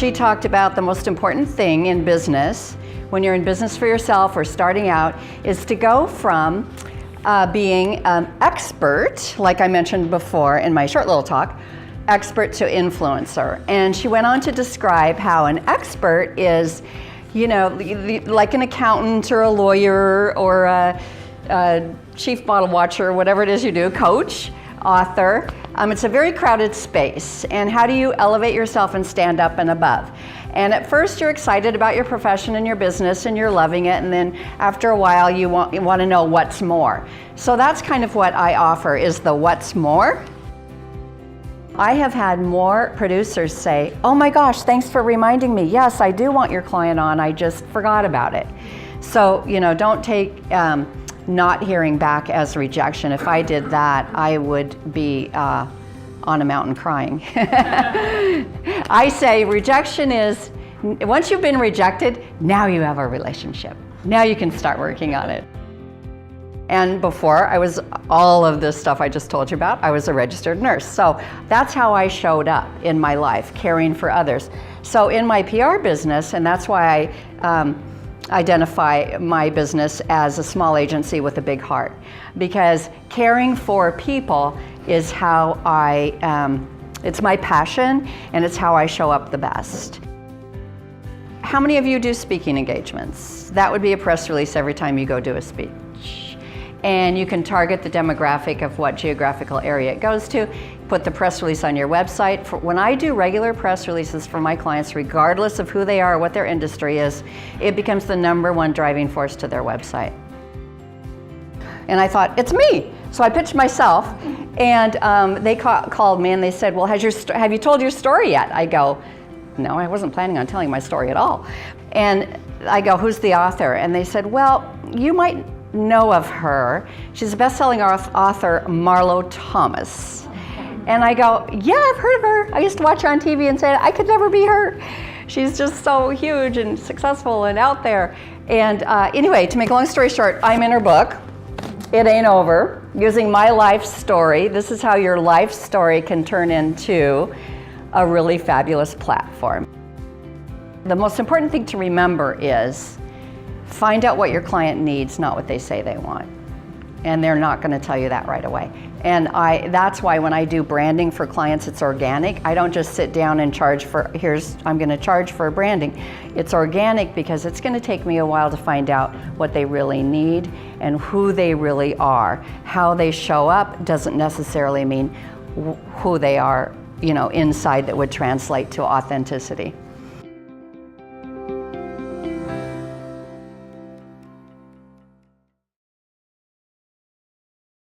she talked about the most important thing in business, when you're in business for yourself or starting out, is to go from being an expert, like I mentioned before in my short little talk, expert to influencer. And she went on to describe how an expert is, you know, like an accountant or a lawyer or a chief bottle watcher, whatever it is you do, coach, author. It's a very crowded space. And how do you elevate yourself and stand up and above? And at first you're excited about your profession and your business and you're loving it, and then after a while you want to know what's more. So that's kind of what I offer, is the what's more. I have had more producers say, oh my gosh, thanks for reminding me. Yes, I do want your client on, I just forgot about it. So, you know, don't take not hearing back as rejection. If I did that, I would be on a mountain crying. I say rejection is, once you've been rejected, now you have a relationship. Now you can start working on it. And before, I was all of this stuff I just told you about, I was a registered nurse. So that's how I showed up in my life, caring for others. So in my PR business, and that's why I identify my business as a small agency with a big heart, because caring for people is how it's my passion, and it's how I show up the best. How many of you do speaking engagements? That would be a press release every time you go do a speech. And you can target the demographic of what geographical area it goes to, put the press release on your website. When I do regular press releases for my clients, regardless of who they are or what their industry is, it becomes the #1 driving force to their website. And I thought, it's me. So I pitched myself, and they called me and they said, well, have you told your story yet? I go, no, I wasn't planning on telling my story at all. And I go, who's the author? And they said, well, you might know of her. She's a best-selling author, Marlo Thomas. And I go, yeah, I've heard of her. I used to watch her on TV and say, I could never be her. She's just so huge and successful and out there. And anyway, to make a long story short, I'm in her book, It Ain't Over, using my life story. This is how your life story can turn into a really fabulous platform. The most important thing to remember is find out what your client needs, not what they say they want. And they're not going to tell you that right away. And that's why when I do branding for clients, it's organic. I don't just sit down and charge for, I'm going to charge for branding. It's organic because it's going to take me a while to find out what they really need and who they really are. How they show up doesn't necessarily mean who they are, you know, inside that would translate to authenticity.